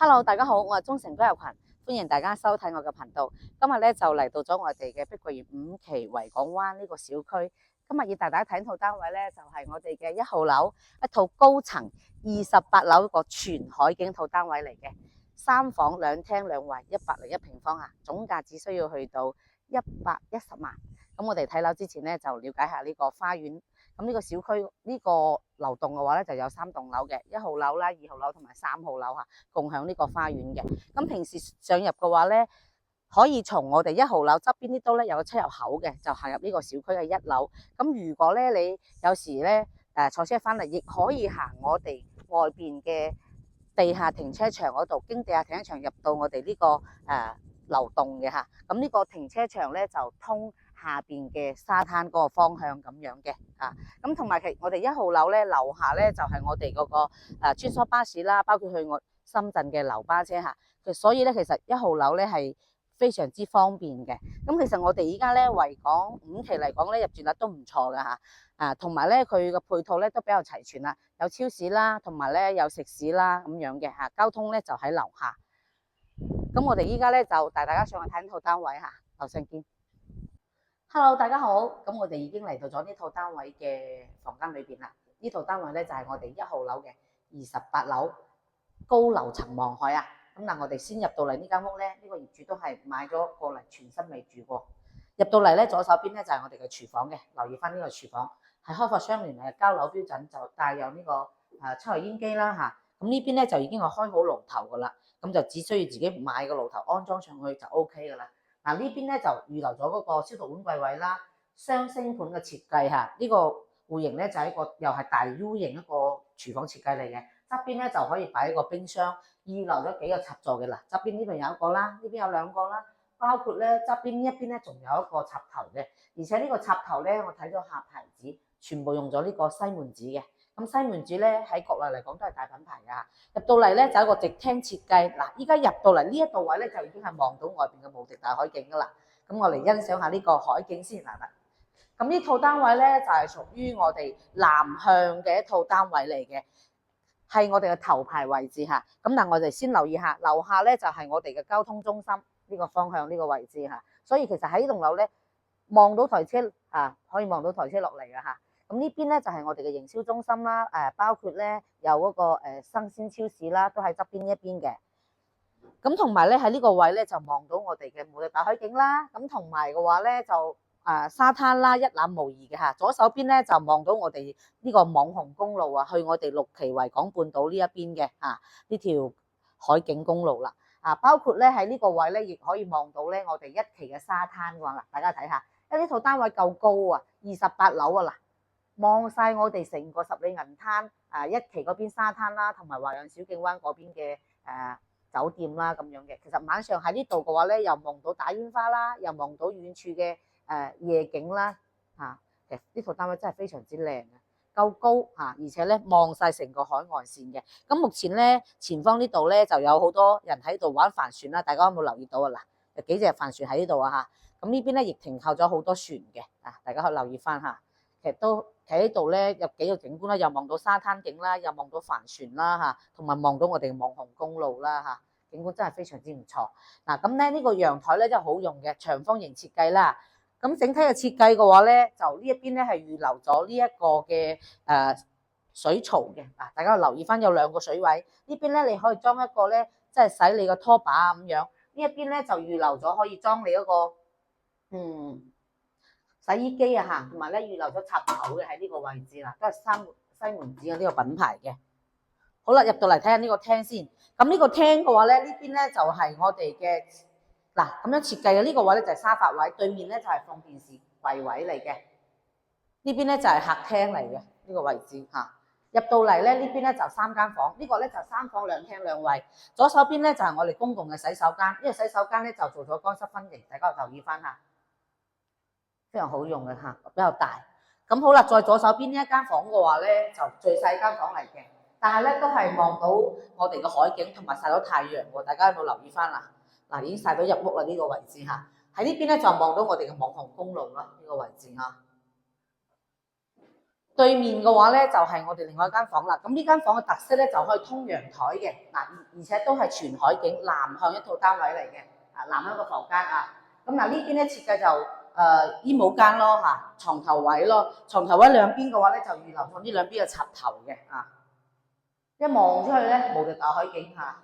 Hello，大家好，我係忠誠居遊群，歡迎大家收睇我嘅頻道。今日咧就嚟到咗我哋嘅碧桂園5期維港灣呢個小區。今日要帶大家睇套單位咧，就係我哋嘅1號樓，一套高層28樓個全海景套單位嚟嘅，3房2廳2衛，101平方啊，總價只需要去到110萬。咁我哋睇樓之前咧，就了解下呢個花園。咁呢個小區呢個樓棟嘅話咧，就有3棟樓嘅，1號樓啦、2號樓同埋3號樓嚇，共享呢個花園嘅。咁平時上入嘅話咧，可以從我哋1號樓側邊呢度咧有個出入口嘅，就行入呢個小區嘅1樓。咁如果咧你有時咧坐車翻嚟，亦可以行我哋外邊嘅地下停車場嗰度，經地下停車場入到我哋呢個樓棟嘅嚇。咁呢個停車場咧就通下邊嘅沙灘嗰個方向咁樣嘅咁同埋我哋1號樓咧樓下咧就係我哋嗰個穿梭巴士啦，包括去我深圳嘅流巴車嚇。所以咧其實1號樓咧係非常之方便嘅。咁其實我哋依家咧維港5期嚟講咧入住率都唔錯噶嚇同埋咧佢嘅配套咧都比較齊全啦，有超市啦，同埋咧有食肆啦咁樣嘅嚇，交通咧就喺樓下。咁我哋依家咧就帶大家上去睇呢套單位嚇，樓上見。Hello， 大家好。咁我哋已經嚟到咗呢套單位嘅房間裏邊啦。呢套單位咧就係我哋1號樓嘅28樓高樓層望海啊。咁嗱，我哋先入到嚟呢間屋咧，呢個業主都係買咗過嚟全新未住過。入到嚟咧，左手邊咧就係我哋嘅廚房嘅，留意翻呢個廚房係開埠相連嘅交樓標準，就帶有呢個抽油煙機啦嚇。咁呢邊咧就已經係開好爐頭噶啦，咁就只需要自己買個爐頭安裝上去就 OK 噶啦。嗱，呢邊咧就預留咗嗰個消毒碗櫃位啦，雙星盤嘅設計嚇，呢個戶型咧就係一個又係大 U 型一個廚房設計嚟嘅，側邊咧就可以擺一個冰箱，預留咗幾個插座嘅啦，側邊呢邊有一個啦，呢邊有2個啦，包括咧側邊呢一邊咧仲有一個插頭嘅，而且呢個插頭咧我睇咗下牌子，全部用咗呢個西門子嘅。咁西門子咧喺國內嚟講都係大品牌㗎。入到嚟咧就有一個直廳設計。嗱，依家入到嚟呢一度位咧就已經係望到外邊嘅無敵大海景㗎啦。咁我嚟欣賞下呢個海景先嗱。咁呢套單位咧就係屬於我哋南向嘅一套單位嚟嘅，係我哋嘅頭排位置嚇。咁嗱，我哋先留意下樓下咧就係我哋嘅交通中心呢個方向呢個位置嚇。所以其實喺呢棟樓咧望到台車可以望到台車落嚟㗎嚇。咁呢邊咧就係我哋嘅營銷中心啦，包括咧有嗰個生鮮超市啦，都喺側邊呢一邊嘅。咁同埋咧喺呢個位咧就望到我哋嘅無敵大海景啦。咁同埋嘅話咧就沙灘啦，一覽無遺嘅嚇。左手邊咧就望到我哋呢個網紅公路啊，去我哋6期維港半島呢一邊嘅呢條海景公路啦。包括咧喺呢個位咧亦可以望到咧我哋1期嘅沙灘嘅話，嗱，大家睇下，因為呢套單位夠高啊，28樓啊嗱。望晒我哋成個十里銀灘1期嗰邊沙灘啦，同埋華陽小徑灣嗰邊嘅酒店啦咁樣嘅。其實晚上喺呢度嘅話咧，又望到打煙花啦，又望到遠處嘅夜景啦其實呢套單位真係非常之靚嘅，夠高而且咧望晒成個海岸線嘅。咁目前咧前方呢度咧就有好多人喺度玩帆船啦，大家有冇留意到啊？嗱，有幾隻帆船喺呢度啊咁呢邊咧亦停靠咗好多船嘅大家可以留意翻其實都喺呢度咧，有幾個景觀啦，又望到沙灘景啦，又望到帆船啦同埋望到我哋網紅公路啦景觀真係非常之唔錯。咁咧呢個陽台咧真係好用嘅，長方形設計啦。咁整體嘅設計嘅話咧，就呢一邊咧係預留咗呢一個嘅水槽嘅大家留意翻有2個水位。呢邊咧你可以裝一個咧，即係洗你個拖把咁樣。呢一邊咧就預留咗可以裝你嗰個洗衣機同埋咧預留咗插頭嘅喺呢個位置啦，都係西門子嘅呢個品牌嘅。好啦，入到嚟睇下呢個廳先。咁呢個廳嘅話咧，呢邊咧就係我哋嘅咁樣設計嘅。呢個位咧就係沙發位，對面咧就係放電視櫃位嚟嘅。呢邊咧就係客廳嚟嘅呢個位置入到嚟咧呢邊咧就3間房，呢個咧就3房2廳2衛。左手邊咧就係我哋公共嘅洗手間，呢個洗手間咧就做咗乾濕分離，大家留意翻非常好用嘅比較大。咁好啦，再左手邊呢一間房嘅話咧，就最細間房嚟嘅，但係咧都係望到我哋嘅海景同埋曬到太陽喎。大家有冇留意翻嗱，已經曬到入屋啦呢個位置喺呢邊咧就望到我哋嘅網紅公路啦呢個位置對面嘅話咧就係我哋另外一間房啦。咁呢間房嘅特色咧就可以通陽台嘅嗱，而且都係全海景，南向一套單位嚟嘅啊，南向一個房間啊。咁嗱呢邊咧設計就衣帽間咯嚇，床頭位咯，床頭位兩邊嘅話咧就預留咗呢兩邊嘅插頭嘅啊。一望出去咧無敵大海景嚇。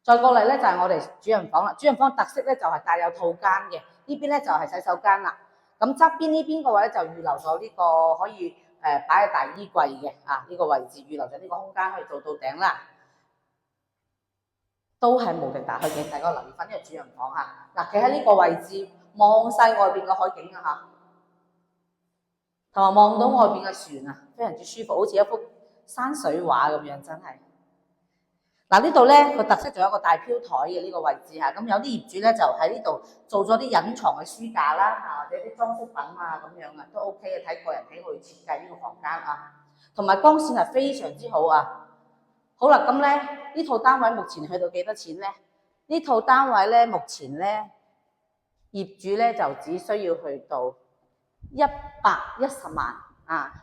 再過嚟咧就係我哋主人房啦，主人房特色咧就係帶有套間嘅，呢邊咧就係洗手間啦。咁側邊呢邊嘅話咧就預留咗呢個可以擺喺大衣櫃嘅啊，呢個位置預留咗呢個空間可以做到頂啦，都係無敵大海景。大家留意翻呢個主人房嚇，嗱企喺呢個位置望晒外邊嘅海景啊嚇，同埋望到外邊嘅船啊，非常之舒服，好似一幅山水畫咁樣，真係。嗱呢度咧個特色仲有一個大飄台嘅呢個位置嚇，咁有啲業主咧就喺呢度做咗啲隱藏嘅書架啦嚇，或者啲裝飾品啊咁樣啊都 OK 嘅，睇個人喜好去設計呢個房間啊，同埋光線係非常之好啊。好啦，咁咧呢套單位目前去到幾多錢咧？呢套單位咧目前咧業主咧就只需要去到110萬啊。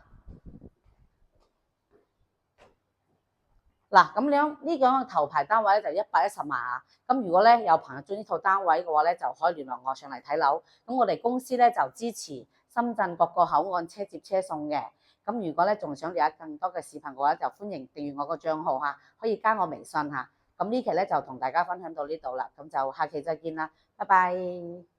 嗱，咁樣呢個頭排單位咧就110萬啊。咁如果咧有朋友中意呢套單位嘅話咧，就可以聯絡我上嚟睇樓。咁我哋公司咧就支持深圳各個口岸車接車送嘅。咁如果咧仲想了解更多嘅視頻嘅話，就歡迎訂閱我個帳號嚇，可以加我微信嚇。咁呢期咧就同大家分享到呢度啦，咁就下期再見啦，拜拜。